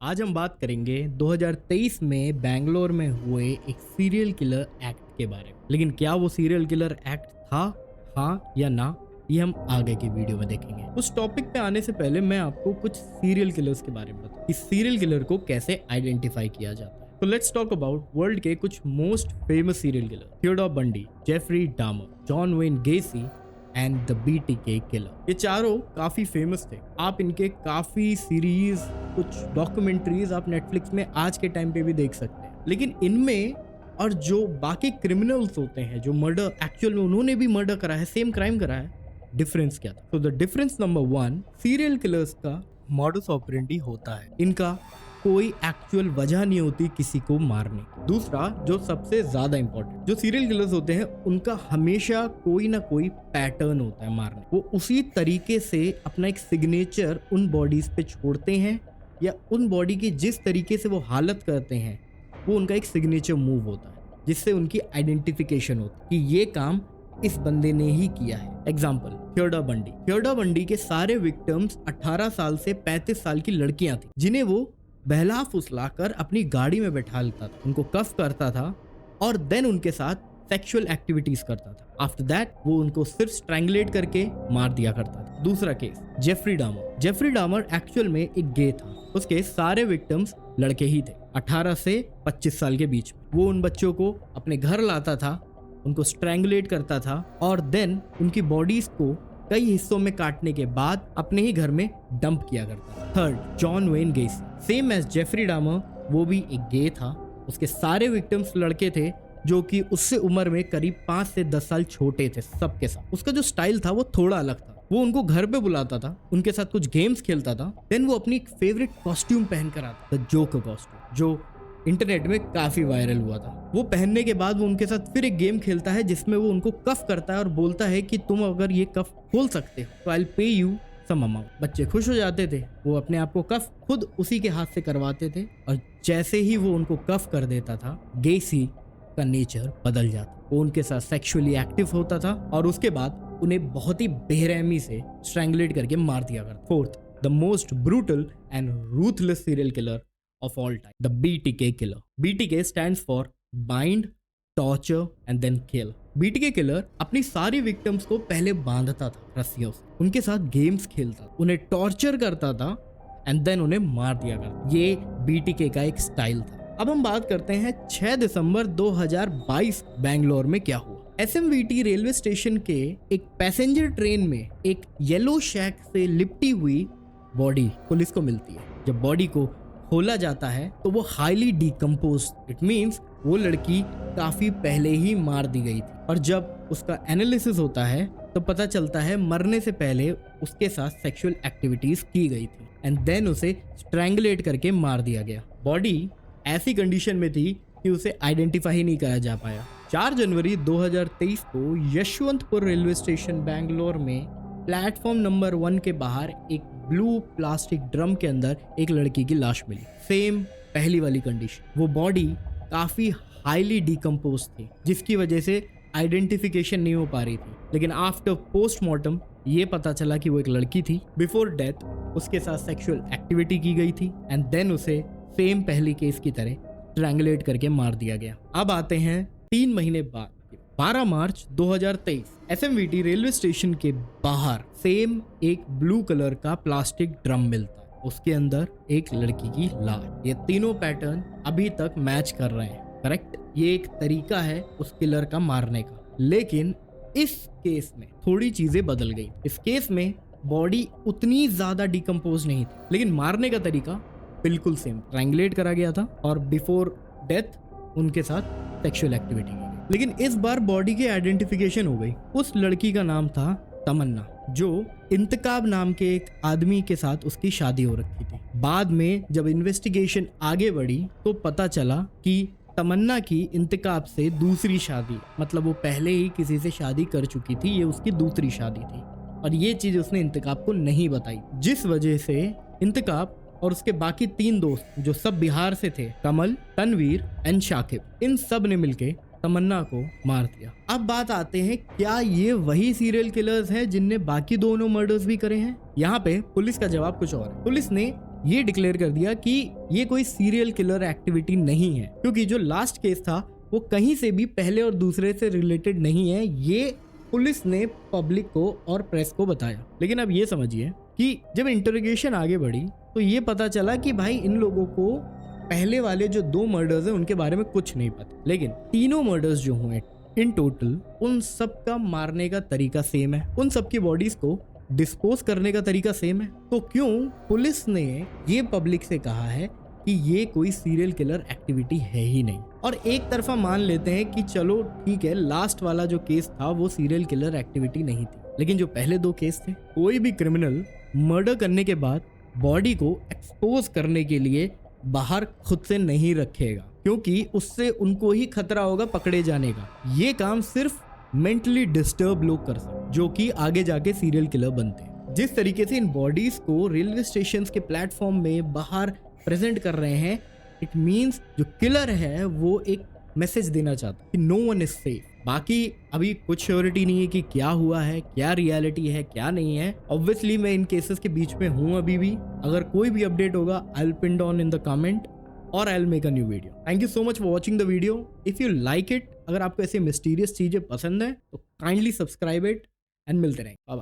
आज हम बात करेंगे 2023 में बैंगलोर में हुए एक सीरियल किलर एक्ट के बारे में। लेकिन क्या वो सीरियल किलर एक्ट था, हाँ या ना, ये हम आगे की वीडियो में देखेंगे। उस टॉपिक पे आने से पहले मैं आपको कुछ सीरियल किलर्स के बारे में बताऊं कि सीरियल किलर को कैसे आइडेंटिफाई किया जाता है। तो लेट्स टॉक अबाउट वर्ल्ड के कुछ most famous serial killer: Theodore Bundy, Jeffrey Dahmer, John Wayne Gacy and the BTK killer. ये चारों काफी फेमस थे। आप इनके काफी सीरीज, कुछ डॉक्यूमेंट्रीज आप नेटफ्लिक्स में आज के टाइम पे भी देख सकते हैं। लेकिन इनमें और जो बाकी क्रिमिनल्स होते हैं, जो मर्डर एक्चुअल में उन्होंने भी मर्डर करा है, सेम क्राइम करा है, डिफरेंस क्या था? तो the difference number 1, serial killers का मॉडस ऑपरेंडी होता है, इनका कोई एक्चुअल वजह नहीं होती किसी को मारने की। दूसरा, जो सबसे ज्यादा इंपॉर्टेंट, जो सीरियल किलर्स होते हैं उनका हमेशा कोई ना कोई पैटर्न होता है मारने। वो उसी तरीके से अपना एक सिग्नेचर उन बॉडीज पे छोड़ते हैं, या उन बॉडी की जिस तरीके से वो हालत करते हैं वो उनका एक सिग्नेचर मूव होता है, जिससे उनकी आइडेंटिफिकेशन होती है कि ये काम इस बंदे ने ही किया है। एग्जाम्पल, थियोडोर बंडी। थियोडोर बंडी के सारे विक्टिम्स 18 साल से 35 साल की लड़कियां थी, जिन्हें वो बहला फुसला कर अपनी गाड़ी में बैठा लेता था, उनको कफ करता था और देन उनके साथ सेक्सुअल एक्टिविटीज करता था। आफ्टर दैट वो उनको सिर्फ स्ट्रैंगुलेट करके मार दिया करता था। दूसरा case, Jeffrey Dahmer. Jeffrey Dahmer actual में एक गे था। उसके सारे विक्टिम्स लड़के ही थे, 18 से 25 साल के बीच में। वो उन बच्चों को अपने घर लाता था, उनको स्ट्रैंगुलेट करता था और देन उनकी बॉडीज को कई हिस्सों में काटने के बाद अपने ही घर में डंप किया करता था। Third, John Wayne Gacy. Same as Jeffrey Dahmer, वो भी एक गे था। उसके सारे विक्टिम्स लड़के थे जो कि उससे उम्र में करीब 5 से 10 साल छोटे थे सबके साथ। उसका जो स्टाइल था वो थोड़ा अलग था। वो उनको घर पे बुलाता था, उनके साथ कुछ गेम्स खेलता था, देन वो अपनी फेवरेट कॉस्ट्यूम पहन कर आता था, जोकर कॉस्ट्यूम, जो इंटरनेट में काफी वायरल हुआ था। वो पहनने के बाद वो उनके साथ फिर एक गेम खेलता है जिसमें वो उनको कफ करता है और बोलता है कि तुम अगर ये कफ खोल सकते हो तो I will pay you some amount. बच्चे खुश हो जाते थे, वो अपने आप को कफ खुद उसी के हाथ से करवाते थे और जैसे ही वो उनको कफ कर देता था, गेसी का नेचर बदल जाता। वो उनके साथ सेक्सुअली एक्टिव होता था और उसके बाद उन्हें बहुत ही बेरहमी से स्ट्रैंगुलेट करके मार दिया करता। Fourth, the most brutal and ruthless serial killer of all time, the BTK killer. BTK stands for bind, torture and then kill. BTK killer अपनी सारी विक्टिम्स को पहले बांधता था रस्सियों से, उनके साथ गेम्स खेलता, उन्हें टॉर्चर करता था एंड देन उन्हें मार दिया करता। ये BTK का एक स्टाइल था। अब हम बात करते हैं 6 दिसंबर 2022 बैंगलोर में क्या हुआ। SMVT रेलवे स्टेशन के एक पैसेंजर ट्रेन में एक येलो शैक से लिपटी हुई बॉडी पुलिस को मिलती है। जब बॉडी को खोला जाता है तो वो हाईली डिकम्पोज, इट मीन्स वो लड़की काफी पहले ही मार दी गई थी। और जब उसका एनालिसिस होता है तो पता चलता है मरने से पहले उसके साथ सेक्सुअल एक्टिविटीज की गई थी एंड देन उसे स्ट्रैंगुलेट करके मार दिया गया। बॉडी ऐसी कंडीशन में थी कि उसे आइडेंटिफाई नहीं करा जा पाया। 4 जनवरी 2023 को यशवंतपुर रेलवे स्टेशन बैंगलोर में प्लेटफॉर्म नंबर 1 के बाहर एक ब्लू प्लास्टिक ड्रम के अंदर एक लड़की की लाश मिली। सेम पहली वाली कंडीशन। वो बॉडी काफी हाईली डिकम्पोज थी, जिसकी वजह से आइडेंटिफिकेशन नहीं हो पा रही थी। लेकिन आफ्टर पोस्टमार्टम ये पता चला कि वो एक लड़की थी। बिफोर डेथ उसके साथ सेक्सुअल एक्टिविटी की गई थी एंड देन उसे सेम पहली केस की तरह स्ट्रैंगुलेट करके मार दिया गया। अब आते हैं 3 महीने बाद, 12 मार्च 2023, SMVT रेलवे स्टेशन के बाहर सेम एक ब्लू कलर का प्लास्टिक ड्रम मिलता है, उसके अंदर एक लड़की की लाश। ये तीनों पैटर्न अभी तक मैच कर रहे हैं, करेक्ट? ये एक तरीका है उस किलर का मारने का। लेकिन इस केस में थोड़ी चीजें बदल गई। इस केस में बॉडी उतनी ज्यादा डिकम्पोज नहीं थी, लेकिन मारने का तरीका बिल्कुल सेम, स्ट्रैंगुलेट करा गया था और बिफोर डेथ उनके साथ सेक्सुअल एक्टिविटी की। लेकिन इस बार बॉडी की आइडेंटिफिकेशन हो गई। उस लड़की का नाम था तमन्ना, जो इंतकाब नाम के एक आदमी के साथ उसकी शादी हो रखी थी। बाद में जब इन्वेस्टिगेशन आगे बढ़ी तो पता चला कि तमन्ना की इंतकाब से दूसरी शादी, मतलब वो पहले ही किसी से शादी कर चुकी थी, ये उसकी दूसरी शादी थी और ये चीज उसने इंतकाब को नहीं बताई, जिस वजह से इंतकाब और उसके बाकी 3 दोस्त जो सब बिहार से थे, कमल, तनवीर एंड शाकिब, इन सब ने मिलके तमन्ना को मार दिया। अब बात आते हैं, क्या ये वही सीरियल किलर्स हैं जिनने बाकी दोनों मर्डर्स भी करे हैं? यहाँ पे पुलिस का जवाब कुछ और है। पुलिस ने ये डिक्लेयर कर दिया कि ये कोई सीरियल किलर एक्टिविटी नहीं है, क्योंकि जो लास्ट केस था वो कहीं से भी पहले और दूसरे से रिलेटेड नहीं है। ये पुलिस ने पब्लिक को और प्रेस को बताया। लेकिन अब ये समझिए कि जब इंटरोगेशन आगे बढ़ी तो ये पता चला कि भाई इन लोगों को पहले वाले जो 2 मर्डर्स हैं उनके बारे में कुछ नहीं पता, लेकिन तीनों मर्डर्स जो हुए इन टोटल उन सब का मारने का तरीका सेम है, उन सब की बॉडीज को डिस्पोज करने का तरीका सेम है। तो क्यों पुलिस ने ये पब्लिक से कहा है कि ये कोई सीरियल किलर एक्टिविटी है ही नहीं? और एक तरफा मान लेते हैं कि चलो ठीक है, लास्ट वाला जो केस था वो सीरियल किलर एक्टिविटी नहीं थी, लेकिन जो पहले 2 केस थे, कोई भी क्रिमिनल मर्डर करने के बाद बॉडी को एक्सपोज करने के लिए बाहर खुद से नहीं रखेगा, क्योंकि उससे उनको ही खतरा होगा पकड़े जाने का। ये काम सिर्फ मेंटली डिस्टर्ब लोग कर सकते, जो कि आगे जाके सीरियल किलर बनते हैं। जिस तरीके से इन बॉडीज को रेलवे स्टेशन के प्लेटफॉर्म में बाहर प्रेजेंट कर रहे हैं, इट मीन्स जो किलर है वो एक मैसेज देना चाहता है कि नो वन इज सेफ। बाकी अभी कुछ श्योरिटी नहीं है कि क्या हुआ है, क्या रियलिटी है, क्या नहीं है। ऑब्वियसली मैं इन केसेस के बीच में हूं अभी भी। अगर कोई भी अपडेट होगा I will pin down in the comment और I will make a new video. Thank you so much for watching the video. If you like it, अगर आपको ऐसे मिस्टीरियस चीजें पसंद है तो काइंडली सब्सक्राइब इट एंड मिलते रहेंगे। Bye bye.